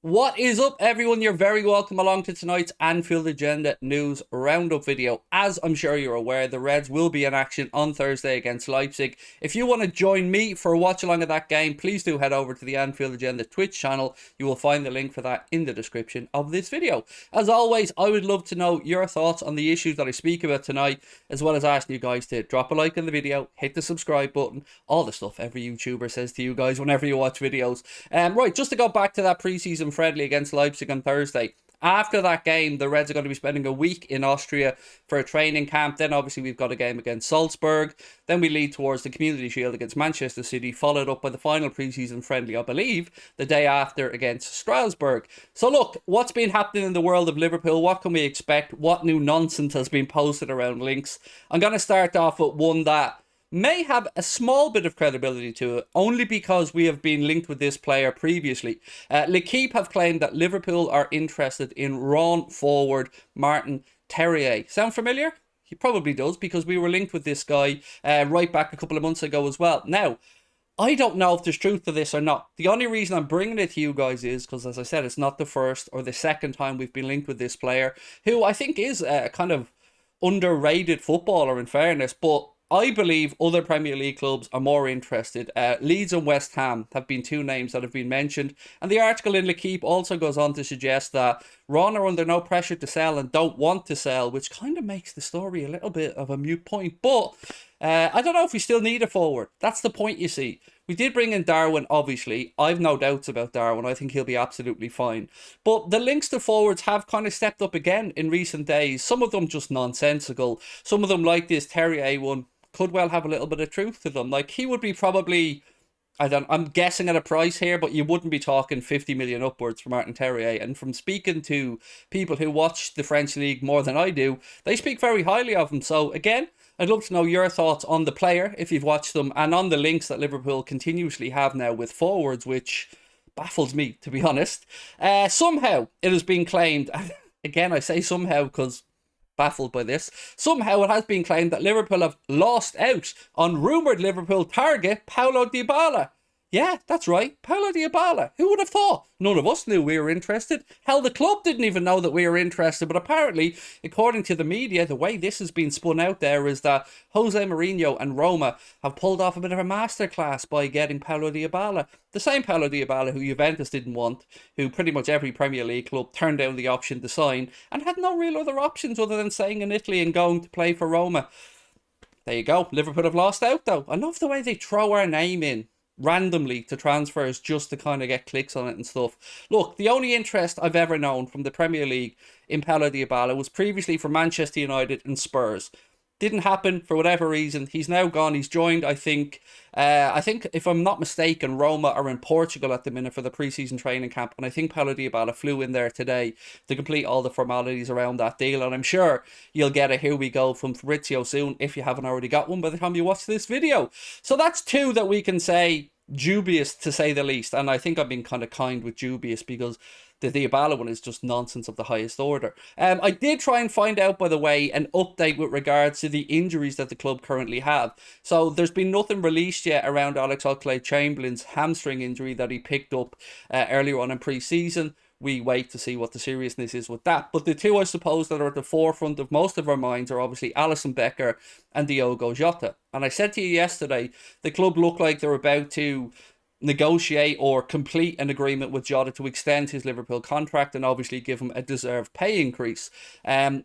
What is up, everyone? You're very welcome along to tonight's Anfield Agenda News Roundup video. As I'm sure you're aware, the Reds will be in action on Thursday against Leipzig. If you want to join me for a watch along of that game, please do head over to the Anfield Agenda Twitch channel. You will find the link for that in the description of this video. As always, I would love to know your thoughts on the issues that I speak about tonight, as well as asking you guys to drop a like on the video, hit the subscribe button, all the stuff every YouTuber says to you guys whenever you watch videos. Right, just to go back to that preseason friendly against Leipzig on Thursday. After that game, the Reds are going to be spending a week in Austria for a training camp. Then obviously we've got a game against Salzburg. Then we lead towards the Community Shield against Manchester City, followed up by the final preseason friendly, I believe, the day after against Strasbourg. So look, what's been happening in the world of Liverpool? What can we expect? What new nonsense has been posted around links? I'm going to start off with one that may have a small bit of credibility to it, only because we have been linked with this player previously. L'Equipe have claimed that Liverpool are interested in Rennes forward Martin Terrier. Sound familiar? He probably does, because we were linked with this guy right back a couple of months ago as well. Now, I don't know if there's truth to this or not. The only reason I'm bringing it to you guys is because, as I said, it's not the first or the second time we've been linked with this player, who I think is a kind of underrated footballer, in fairness, but I believe other Premier League clubs are more interested. Leeds and West Ham have been two names that have been mentioned. And the article in L'Equipe also goes on to suggest that Ron are under no pressure to sell and don't want to sell, which kind of makes the story a little bit of a moot point. But I don't know if we still need a forward. That's the point, you see. We did bring in Darwin, obviously. I've no doubts about Darwin. I think he'll be absolutely fine. But the links to forwards have kind of stepped up again in recent days. Some of them just nonsensical. Some of them, like this Terrier one, could well have a little bit of truth to them. Like, he would be probably, I'm guessing at a price here, but you wouldn't be talking 50 million upwards for Martin Terrier. And from speaking to people who watch the French league more than I do, they speak very highly of him. So again, I'd love to know your thoughts on the player, if you've watched them, and on the links that Liverpool continuously have now with forwards, which baffles me, to be honest. Somehow it has been claimed, again I say somehow because baffled by this. Somehow it has been claimed that Liverpool have lost out on rumoured Liverpool target Paolo Dybala. Yeah, that's right, Paolo Dybala. Who would have thought? None of us knew we were interested. Hell, the club didn't even know that we were interested. But apparently, according to the media, the way this has been spun out there is that Jose Mourinho and Roma have pulled off a bit of a masterclass by getting Paolo Dybala. The same Paolo Dybala who Juventus didn't want, who pretty much every Premier League club turned down the option to sign, and had no real other options other than staying in Italy and going to play for Roma. There you go. Liverpool have lost out, though. I love the way they throw our name in randomly to transfers just to kind of get clicks on it and stuff. Look, the only interest I've ever known from the Premier League in Paulo Dybala was previously for Manchester United and Spurs. Didn't happen for whatever reason. He's now gone. He's joined, I think if I'm not mistaken, Roma are in Portugal at the minute for the pre-season training camp, and I think Paulo Dybala flew in there today to complete all the formalities around that deal, and I'm sure you'll get a here we go from Fabrizio soon if you haven't already got one by the time you watch this video. So that's two that we can say dubious, to say the least, and I think I've been kind of kind with dubious because the Dybala one is just nonsense of the highest order. I did try and find out, by the way, an update with regards to the injuries that the club currently have. So there's been nothing released yet around Alex Oxlade-Chamberlain's hamstring injury that he picked up earlier on in pre-season. We wait to see what the seriousness is with that. But the two, I suppose, that are at the forefront of most of our minds are obviously Alisson Becker and Diogo Jota. And I said to you yesterday, the club look like they're about to negotiate or complete an agreement with Jota to extend his Liverpool contract and obviously give him a deserved pay increase.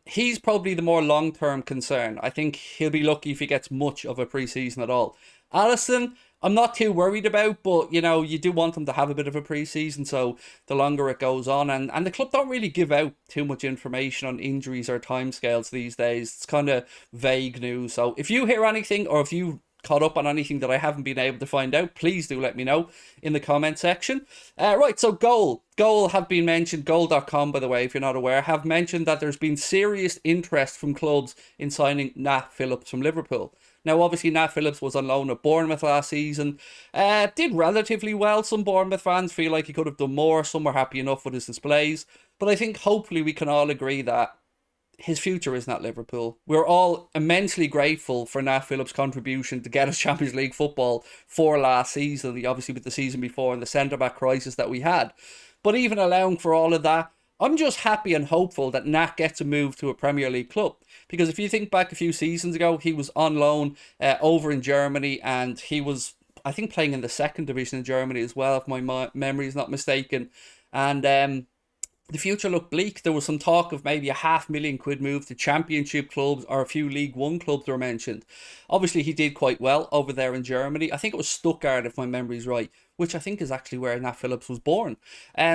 He's probably the more long-term concern. I think he'll be lucky if he gets much of a pre-season at all. Alisson, I'm not too worried about, but you know, you do want them to have a bit of a pre-season, so the longer it goes on, and the club don't really give out too much information on injuries or timescales these days. It's kind of vague news. So if you hear anything, or if you caught up on anything that I haven't been able to find out, please do let me know in the comment section. Right, so Goal have been mentioned. Goal.com, by the way, if you're not aware, have mentioned that there's been serious interest from clubs in signing Nat Phillips from Liverpool. Now, obviously, Nat Phillips was on loan at Bournemouth last season. Did relatively well. Some Bournemouth fans feel like he could have done more. Some were happy enough with his displays. But I think hopefully we can all agree that his future isn't at Liverpool. We're all immensely grateful for Nat Phillips' contribution to get us Champions League football for last season, obviously with the season before and the centre-back crisis that we had. But even allowing for all of that, I'm just happy and hopeful that Nat gets a move to a Premier League club. Because if you think back a few seasons ago, he was on loan over in Germany, and he was, I think, playing in the second division in Germany as well, if my memory is not mistaken. And the future looked bleak. There was some talk of maybe a £500,000 move to championship clubs, or a few League One clubs were mentioned. Obviously, he did quite well over there in Germany. I think it was Stuttgart, if my memory is right, which I think is actually where Nat Phillips was born.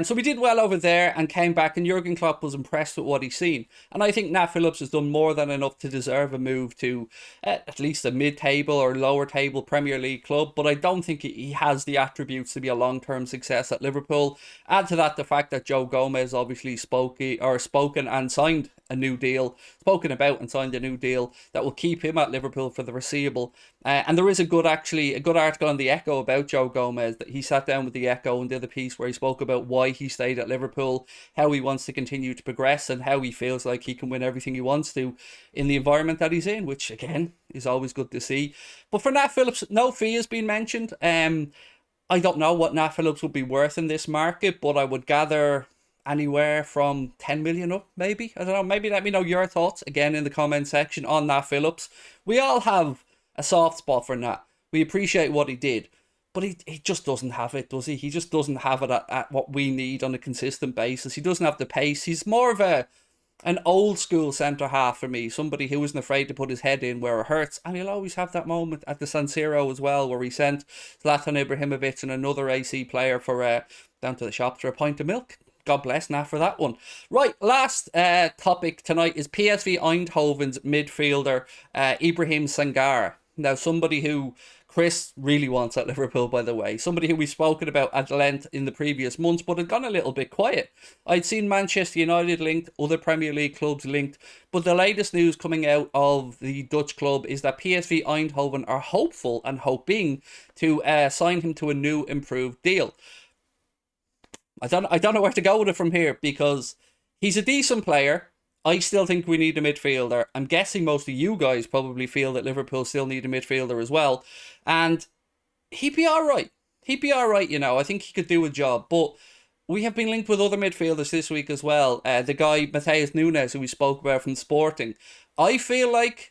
So we did well over there and came back, and Jurgen Klopp was impressed with what he's seen. And I think Nat Phillips has done more than enough to deserve a move to at least a mid-table or lower-table Premier League club, but I don't think he has the attributes to be a long-term success at Liverpool. Add to that the fact that Joe Gomez obviously spoken and signed a new deal, spoken about and signed a new deal that will keep him at Liverpool for the foreseeable. And there is a good article on the Echo about Joe Gomez, that he sat down with the Echo and did a piece where he spoke about why he stayed at Liverpool, how he wants to continue to progress, and how he feels like he can win everything he wants to in the environment that he's in, which again is always good to see. But for Nat Phillips, no fee has been mentioned. I don't know what Nat Phillips would be worth in this market, but I would gather anywhere from 10 million up, maybe. I don't know. Maybe let me know your thoughts again in the comment section on Nat Phillips. We all have a soft spot for Nat. We appreciate what he did, but he just doesn't have it, does he? He just doesn't have it at what we need on a consistent basis. He doesn't have the pace. He's more of an old school centre half for me, somebody who isn't afraid to put his head in where it hurts, and he'll always have that moment at the San Siro as well, where he sent Zlatan Ibrahimovic and another AC player for down to the shop for a pint of milk. God bless Nat for that one. Right, last topic tonight is PSV Eindhoven's midfielder Ibrahim Sangare. Now, somebody who Chris really wants at Liverpool, by the way. Somebody who we've spoken about at length in the previous months, but had gone a little bit quiet. I'd seen Manchester United linked, other Premier League clubs linked, but the latest news coming out of the Dutch club is that PSV Eindhoven are hopeful and hoping to sign him to a new improved deal. I don't know where to go with it from here, because he's a decent player. I still think we need a midfielder. I'm guessing most of you guys probably feel that Liverpool still need a midfielder as well. And he'd be all right. He'd be all right, you know. I think he could do a job. But we have been linked with other midfielders this week as well. The guy, Matheus Nunes, who we spoke about from Sporting. I feel like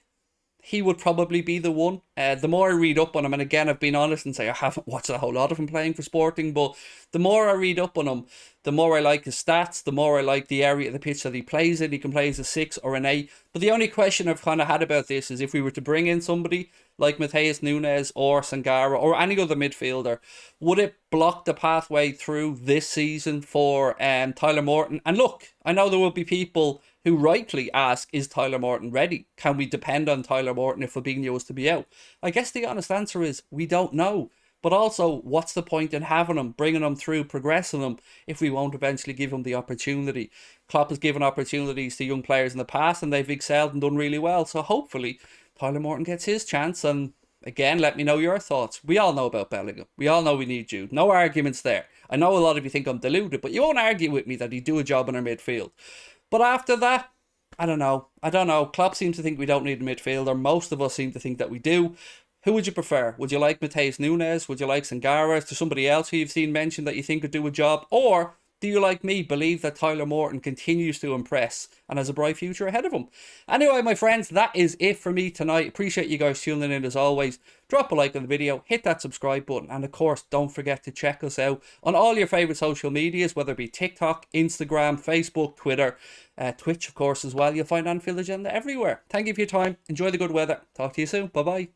he would probably be the one. The more I read up on him, and again, I've been honest and say I haven't watched a whole lot of him playing for Sporting, but the more I read up on him, the more I like his stats, the more I like the area of the pitch that he plays in. He can play as a 6 or an 8. But the only question I've kind of had about this is if we were to bring in somebody like Matheus Nunes or Sangare or any other midfielder, would it block the pathway through this season for Tyler Morton? And look, I know there will be people who rightly ask, is Tyler Morton ready? Can we depend on Tyler Morton if Fabinho is to be out? I guess the honest answer is we don't know. But also, what's the point in having him, bringing him through, progressing him, if we won't eventually give him the opportunity? Klopp has given opportunities to young players in the past, and they've excelled and done really well. So hopefully, Tyler Morton gets his chance. And again, let me know your thoughts. We all know about Bellingham. We all know we need Jude. No arguments there. I know a lot of you think I'm deluded, but you won't argue with me that he'd do a job in our midfield. But after that, I don't know. Klopp seems to think we don't need a midfielder. Most of us seem to think that we do. Who would you prefer? Would you like Matheus Nunes? Would you like Sangare? Is there somebody else who you've seen mentioned that you think could do a job? Or do you, like me, believe that Tyler Morton continues to impress and has a bright future ahead of him? Anyway, my friends, that is it for me tonight. Appreciate you guys tuning in as always. Drop a like on the video, hit that subscribe button, and of course, don't forget to check us out on all your favourite social medias, whether it be TikTok, Instagram, Facebook, Twitter, Twitch, of course, as well. You'll find Anfield Agenda everywhere. Thank you for your time. Enjoy the good weather. Talk to you soon. Bye-bye.